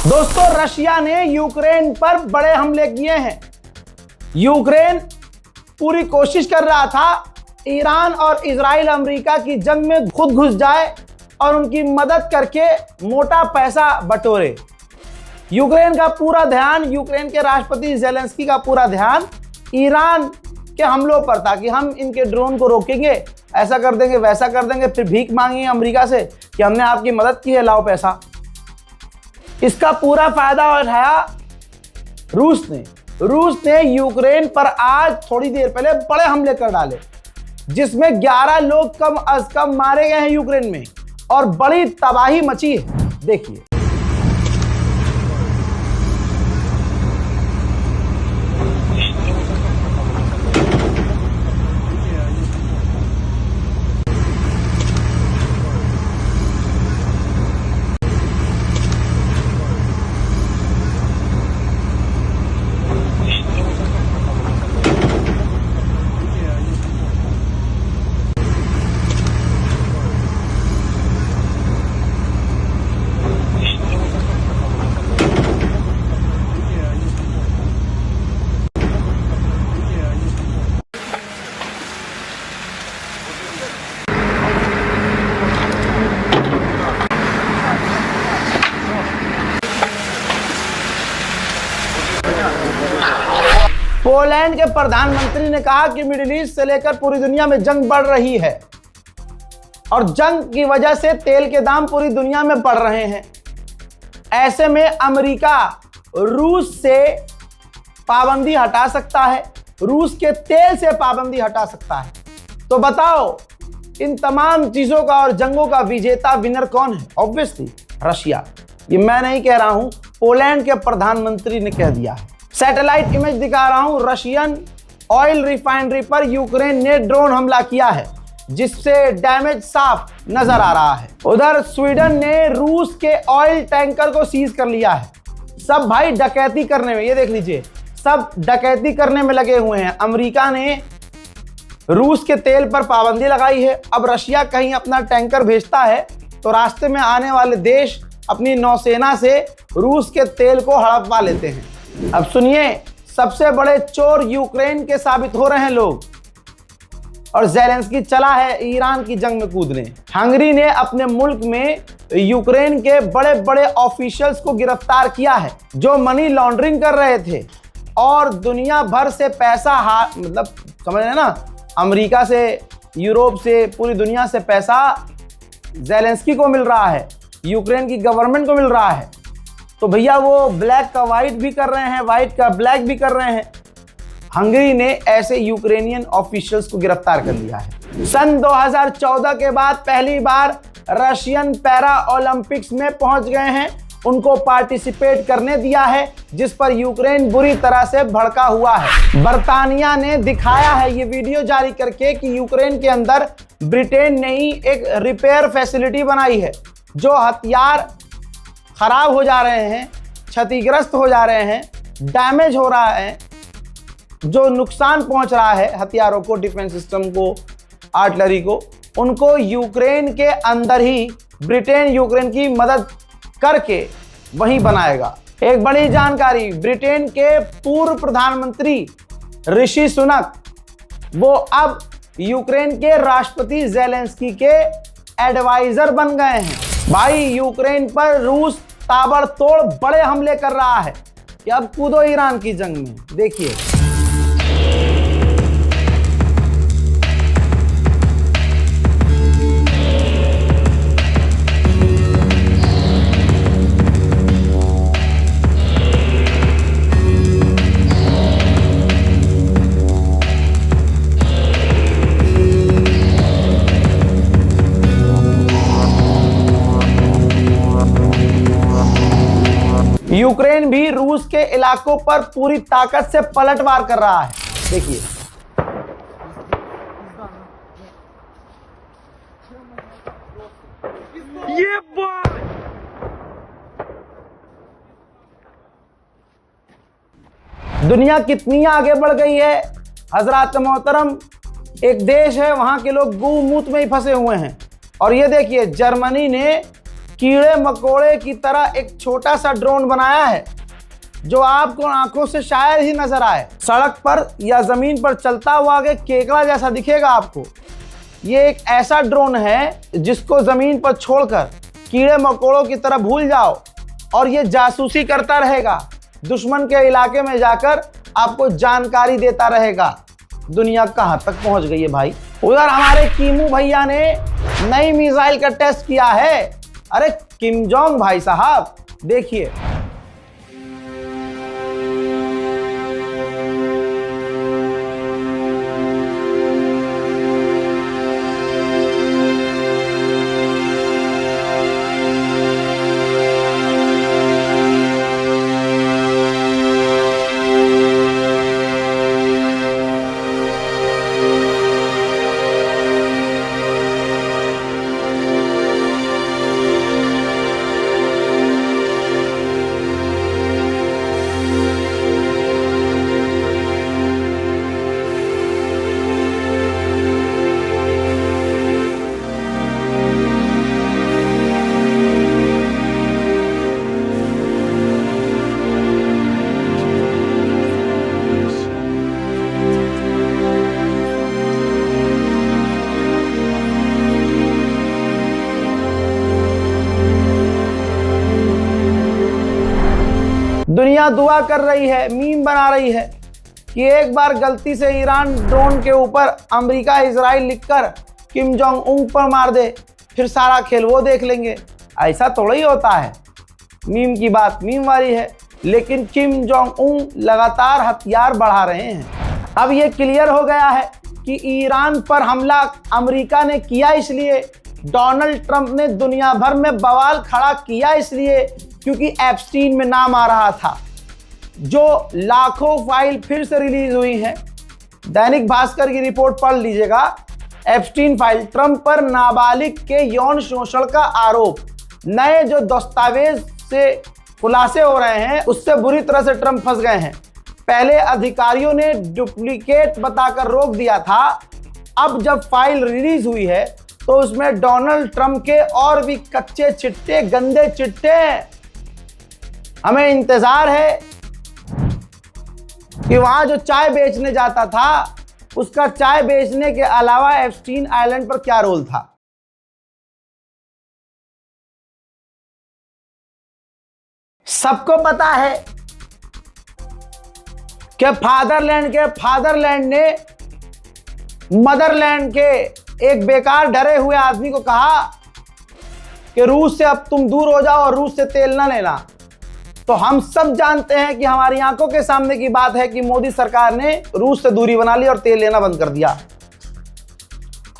दोस्तों, रशिया ने यूक्रेन पर बड़े हमले किए हैं। यूक्रेन पूरी कोशिश कर रहा था ईरान और इजराइल अमेरिका की जंग में खुद घुस जाए और उनकी मदद करके मोटा पैसा बटोरे। यूक्रेन का पूरा ध्यान, यूक्रेन के राष्ट्रपति ज़ेलेंस्की का पूरा ध्यान ईरान के हमलों पर था कि हम इनके ड्रोन को रोकेंगे, ऐसा कर देंगे, वैसा कर देंगे, फिर भीख मांगेंगे अमेरिका से कि हमने आपकी मदद की है, लाओ पैसा। इसका पूरा फायदा उठाया रूस ने यूक्रेन पर आज थोड़ी देर पहले बड़े हमले कर डाले, जिसमें 11 लोग कम अज कम मारे गए हैं यूक्रेन में और बड़ी तबाही मची है। देखिए, पोलैंड के प्रधानमंत्री ने कहा कि मिडिल ईस्ट से लेकर पूरी दुनिया में जंग बढ़ रही है और जंग की वजह से तेल के दाम पूरी दुनिया में बढ़ रहे हैं। ऐसे में अमेरिका रूस से पाबंदी हटा सकता है, रूस के तेल से पाबंदी हटा सकता है। तो बताओ, इन तमाम चीजों का और जंगों का विजेता विनर कौन है? Obviously Russia. ये मैं नहीं कह रहा हूं, पोलैंड के प्रधानमंत्री ने कह दिया है। सैटेलाइट इमेज दिखा रहा हूं, रशियन ऑयल रिफाइनरी पर यूक्रेन ने ड्रोन हमला किया है, जिससे डैमेज साफ नजर आ रहा है। उधर स्वीडन ने रूस के ऑयल टैंकर को सीज कर लिया है। सब भाई डकैती करने में, ये देख लीजिए, सब डकैती करने में लगे हुए हैं। अमेरिका ने रूस के तेल पर पाबंदी लगाई है। अब रशिया कहीं अपना टैंकर भेजता है तो रास्ते में आने वाले देश अपनी नौसेना से रूस के तेल को हड़पवा लेते हैं। अब सुनिए, सबसे बड़े चोर यूक्रेन के साबित हो रहे हैं लोग, और ज़ेलेंस्की चला है ईरान की जंग में कूदने। हंगरी ने अपने मुल्क में यूक्रेन के बड़े बड़े ऑफिशियल्स को गिरफ्तार किया है जो मनी लॉन्ड्रिंग कर रहे थे और दुनिया भर से पैसा मतलब समझ रहे ना, अमेरिका से, यूरोप से, पूरी दुनिया से पैसा ज़ेलेंस्की को मिल रहा है, यूक्रेन की गवर्नमेंट को मिल रहा है। तो भैया वो ब्लैक का वाइट भी कर रहे हैं, वाइट का ब्लैक भी कर रहे हैं। हंगरी ने ऐसे यूक्रेनियन ऑफिशियल्स को गिरफ्तार कर लिया है। सन 2014 के बाद पहली बार रशियन पैरा ओलंपिक्स में पहुंच गए हैं, उनको पार्टिसिपेट करने दिया है, जिस पर यूक्रेन बुरी तरह से भड़का हुआ है। बर्तानिया ने दिखाया है ये वीडियो जारी करके कि यूक्रेन के अंदर ब्रिटेन ने ही एक रिपेयर फैसिलिटी बनाई है। जो हथियार खराब हो जा रहे हैं, क्षतिग्रस्त हो जा रहे हैं, डैमेज हो रहा है, जो नुकसान पहुंच रहा है हथियारों को, डिफेंस सिस्टम को, आर्टिलरी को, उनको यूक्रेन के अंदर ही ब्रिटेन यूक्रेन की मदद करके वहीं बनाएगा। एक बड़ी जानकारी, ब्रिटेन के पूर्व प्रधानमंत्री ऋषि सुनक वो अब यूक्रेन के राष्ट्रपति ज़ेलेंस्की के एडवाइजर बन गए हैं। भाई, यूक्रेन पर रूस ताबड़तोड़ बड़े हमले कर रहा है कि अब कूदो ईरान की जंग में। देखिए, यूक्रेन भी रूस के इलाकों पर पूरी ताकत से पलटवार कर रहा है। देखिए, ये दुनिया कितनी आगे बढ़ गई है हजरात मोहतरम। एक देश है, वहां के लोग गू मूत में ही फंसे हुए हैं। और ये देखिए, जर्मनी ने कीड़े मकोड़े की तरह एक छोटा सा ड्रोन बनाया है जो आपको आंखों से शायद ही नजर आए। सड़क पर या जमीन पर चलता हुआ के केकड़ा जैसा दिखेगा आपको। ये एक ऐसा ड्रोन है जिसको जमीन पर छोड़कर कीड़े मकोड़ों की तरह भूल जाओ और ये जासूसी करता रहेगा। दुश्मन के इलाके में जाकर आपको जानकारी देता रहेगा। दुनिया कहां तक पहुंच गई है भाई। उधर हमारे कीमू भैया ने नई मिसाइल का टेस्ट किया है। अरे किम जोंग भाई साहब देखिए। दुनिया दुआ कर रही है, मीम बना रही है कि एक बार गलती से ईरान ड्रोन के ऊपर अमेरिका इजराइल लिखकर किम जोंग उन पर मार दे, फिर सारा खेल वो देख लेंगे। ऐसा थोड़ा ही होता है। मीम की बात मीम वाली है, लेकिन किम जोंग उन लगातार हथियार बढ़ा रहे हैं। अब ये क्लियर हो गया है कि ईरान पर हमला अमेरिका ने किया इसलिए, डोनाल्ड ट्रंप ने दुनिया भर में बवाल खड़ा किया इसलिए क्योंकि एप्स्टीन में नाम आ रहा था। जो लाखों फाइल फिर से रिलीज हुई हैं। दैनिक भास्कर की रिपोर्ट पढ़ लीजिएगा। एप्स्टीन फाइल, ट्रंप पर नाबालिग के यौन शोषण का आरोप। नए जो दस्तावेज से खुलासे हो रहे हैं उससे बुरी तरह से ट्रंप फंस गए हैं। पहले अधिकारियों ने डुप्लीकेट बताकर रोक दिया था। अब जब फाइल रिलीज हुई है तो उसमें डोनाल्ड ट्रंप के और भी कच्चे चिट्टे, गंदे चिट्टे हैं। हमें इंतजार है कि वहां जो चाय बेचने जाता था उसका चाय बेचने के अलावा एप्स्टीन आइलैंड पर क्या रोल था। सबको पता है कि फादरलैंड ने मदरलैंड के एक बेकार डरे हुए आदमी को कहा कि रूस से अब तुम दूर हो जाओ और रूस से तेल ना लेना। तो हम सब जानते हैं कि हमारी आंखों के सामने की बात है कि मोदी सरकार ने रूस से दूरी बना ली और तेल लेना बंद कर दिया।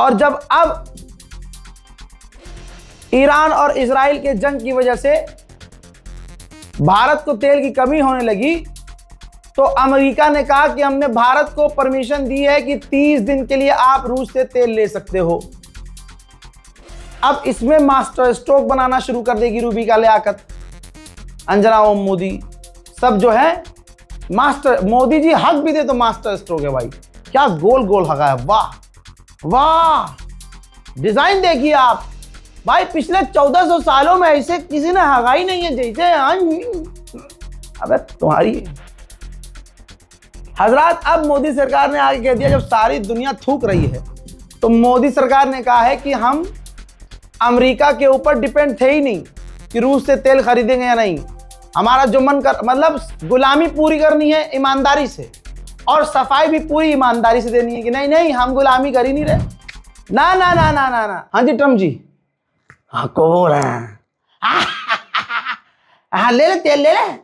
और जब अब ईरान और इजराइल के जंग की वजह से भारत को तेल की कमी होने लगी तो अमेरिका ने कहा कि हमने भारत को परमिशन दी है कि 30 दिन के लिए आप रूस से तेल ले सकते हो। अब इसमें मास्टर स्ट्रोक बनाना शुरू कर देगी रूबिका लियाकत, अंजना ओम मोदी, सब जो है मास्टर। मोदी जी हक भी दे तो मास्टर स्ट्रोक है भाई। क्या गोल गोल हगा है, वाह वाह। डिजाइन देखिए आप भाई, पिछले 1400 सालों में ऐसे किसी ने हगा ही नहीं है जैसे अबे तुम्हारी हजरात। अब मोदी सरकार ने आगे कह दिया, जब सारी दुनिया थूक रही है तो मोदी सरकार ने कहा है कि हम अमेरिका के ऊपर डिपेंड थे ही नहीं कि रूस से तेल खरीदेंगे या नहीं। हमारा जो मन कर, मतलब गुलामी पूरी करनी है ईमानदारी से, और सफाई भी पूरी ईमानदारी से देनी है कि नहीं नहीं हम गुलामी कर ही नहीं रहे। ना ना ना ना ना ना। हाँ जी ट्रम्प जी, हाँ को बोल रहे हैं। हाँ ले ले तेल ले ले।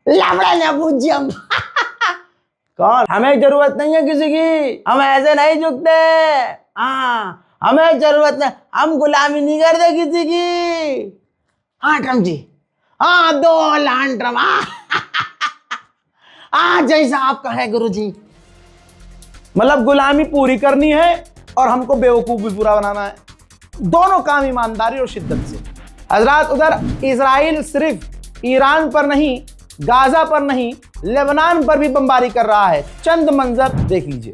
लमड़ा ना पूछिए। कौन? हमें जरूरत नहीं है किसी की, हम ऐसे नहीं झुकते। हाँ हमें जरूरत नहीं, हम गुलामी नहीं करते किसी की। हाँ ट्रम्प जी, हाँ दो लान ट्रम्प। हाँ जैसा आप कहे गुरु जी। मतलब गुलामी पूरी करनी है और हमको बेवकूफ भी पूरा बनाना है। दोनों काम ईमानदारी और शिद्दत से। हजरात उधर इजराइल सिर्फ ईरान पर नहीं, गाजा पर नहीं, लेबनान पर भी बमबारी कर रहा है। चंद मंजर देख लीजिए।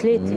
3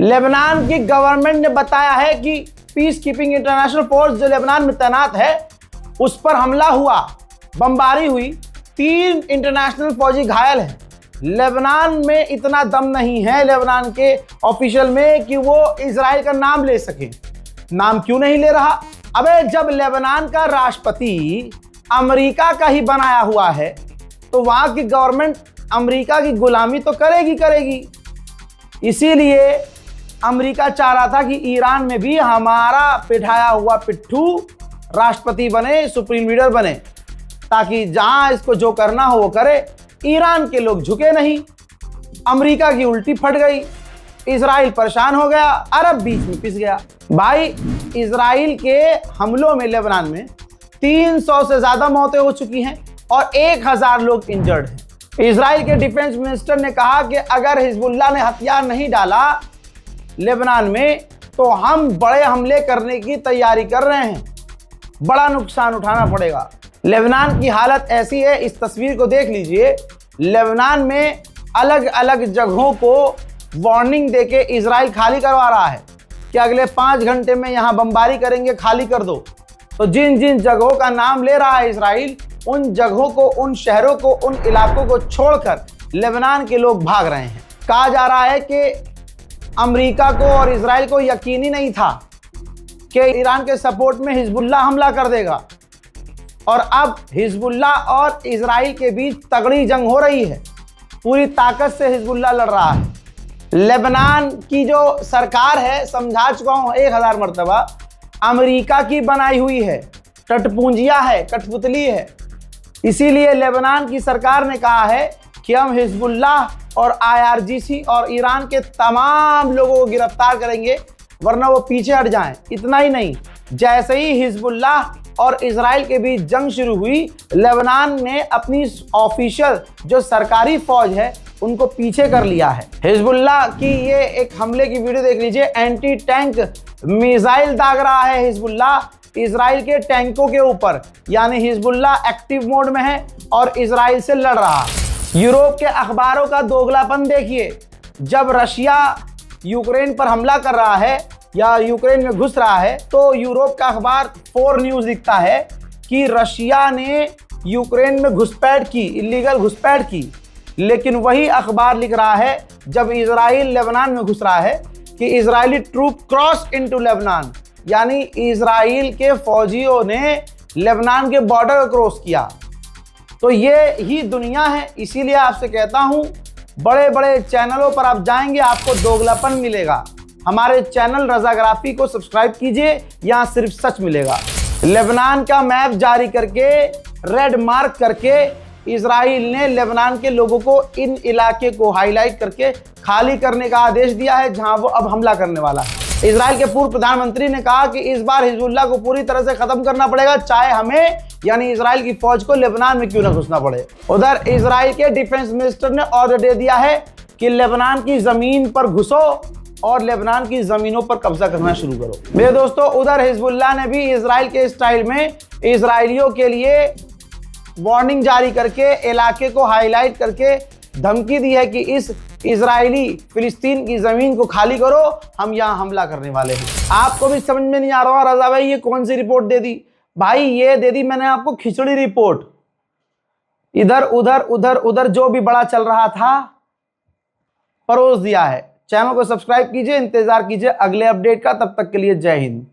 लेबनान की गवर्नमेंट ने बताया है कि पीस कीपिंग इंटरनेशनल फोर्स जो लेबनान में तैनात है उस पर हमला हुआ, बमबारी हुई, 3 इंटरनेशनल फौजी घायल हैं। लेबनान में इतना दम नहीं है लेबनान के ऑफिशियल में कि वो इजराइल का नाम ले सके। नाम क्यों नहीं ले रहा? अबे जब लेबनान का राष्ट्रपति अमेरिका का ही बनाया हुआ है तो वहां की गवर्नमेंट अमेरिका की गुलामी तो करेगी। इसीलिए अमेरिका चाह रहा था कि ईरान में भी हमारा पिठाया हुआ पिट्ठू राष्ट्रपति बने, सुप्रीम लीडर बने, ताकि जहां इसको जो करना हो वो करे। ईरान के लोग झुके नहीं, अमेरिका की उल्टी फट गई, इजराइल परेशान हो गया, अरब बीच में पिस गया। भाई इजराइल के हमलों में लेबनान में 300 से ज्यादा मौतें हो चुकी हैं और 1000 लोग इंजर्ड हैं। इजराइल के डिफेंस मिनिस्टर ने कहा कि अगर हिजबुल्लाह ने हथियार नहीं डाला लेबनान में तो हम बड़े हमले करने की तैयारी कर रहे हैं, बड़ा नुकसान उठाना पड़ेगा। लेबनान की हालत ऐसी है, इस तस्वीर को देख लीजिए। लेबनान में अलग अलग जगहों को वार्निंग देके इजराइल खाली करवा रहा है कि अगले 5 घंटे में यहां बमबारी करेंगे, खाली कर दो। तो जिन जिन जगहों का नाम ले रहा है इजराइल, उन जगहों को, उन शहरों को, उन इलाकों को छोड़कर लेबनान के लोग भाग रहे हैं। कहा जा रहा है कि अमेरिका को और इजराइल को यकीन ही नहीं था कि ईरान के सपोर्ट में हिजबुल्लाह हमला कर देगा, और अब हिजबुल्लाह और इजराइल के बीच तगड़ी जंग हो रही है। पूरी ताकत से हिजबुल्लाह लड़ रहा है। लेबनान की जो सरकार है, समझा चुका हूं 1000 मरतबा, अमेरिका की बनाई हुई है, टटपूंजिया है, कठपुतली है। इसीलिए लेबनान की सरकार ने कहा है कि हम हिजबुल्लाह और IRGC और ईरान के तमाम लोगों को गिरफ्तार करेंगे, वरना वो पीछे हट जाएं। इतना ही नहीं, जैसे ही हिजबुल्लाह और इजराइल के बीच जंग शुरू हुई, लेबनान ने अपनी ऑफिशियल जो सरकारी फौज है उनको पीछे कर लिया है। हिजबुल्लाह की ये एक हमले की वीडियो देख लीजिए। एंटी टैंक मिसाइल दाग रहा है हिजबुल्लाह इजराइल के टैंकों के ऊपर, यानी हिजबुल्लाह एक्टिव मोड में है और इजराइल से लड़ रहा है। यूरोप के अखबारों का दोगलापन देखिए। जब रशिया यूक्रेन पर हमला कर रहा है या यूक्रेन में घुस रहा है तो यूरोप का अखबार 4 न्यूज़ लिखता है कि रशिया ने यूक्रेन में घुसपैठ की, इलीगल घुसपैठ की। लेकिन वही अखबार लिख रहा है जब इजराइल लेबनान में घुस रहा है कि Israeli troop cross into Lebanon, यानी इजराइल के फौजियों ने लेबनान के बॉर्डर को क्रॉस किया। तो ये ही दुनिया है। इसीलिए आपसे कहता हूं, बड़े बड़े चैनलों पर आप जाएंगे आपको दोगलापन मिलेगा। हमारे चैनल रज़ाग्राफी को सब्सक्राइब कीजिए, यहाँ सिर्फ सच मिलेगा। लेबनान का मैप जारी करके, रेड मार्क करके इजराइल ने लेबनान के लोगों को इन इलाके को हाईलाइट करके खाली करने का आदेश दिया है जहां वो अब हमला करने वाला है। इजराइल के पूर्व प्रधानमंत्री ने कहा कि इस बार हिजबुल्लाह को पूरी तरह से खत्म करना पड़ेगा, चाहे हमें यानी इजराइल की फौज को लेबनान में क्यों ना घुसना पड़े। उधर इजराइल के डिफेंस मिनिस्टर ने ऑर्डर दे दिया है कि लेबनान की जमीन पर घुसो और लेबनान की जमीनों पर कब्जा करना शुरू करो। मेरे दोस्तों, उधर हिजबुल्लाह ने भी इजराइल के स्टाइल में इजराइलियों के लिए वार्निंग जारी करके इलाके को हाईलाइट करके धमकी दी है कि इस इजरायली फिलिस्तीन की जमीन को खाली करो, हम यहां हमला करने वाले हैं। आपको भी समझ में नहीं आ रहा रजा भाई ये कौन सी रिपोर्ट दे दी? भाई ये दे दी मैंने आपको खिचड़ी रिपोर्ट। इधर उधर उधर उधर जो भी बड़ा चल रहा था परोस दिया है। चैनल को सब्सक्राइब कीजिए, इंतजार कीजिए अगले अपडेट का। तब तक के लिए जय हिंद।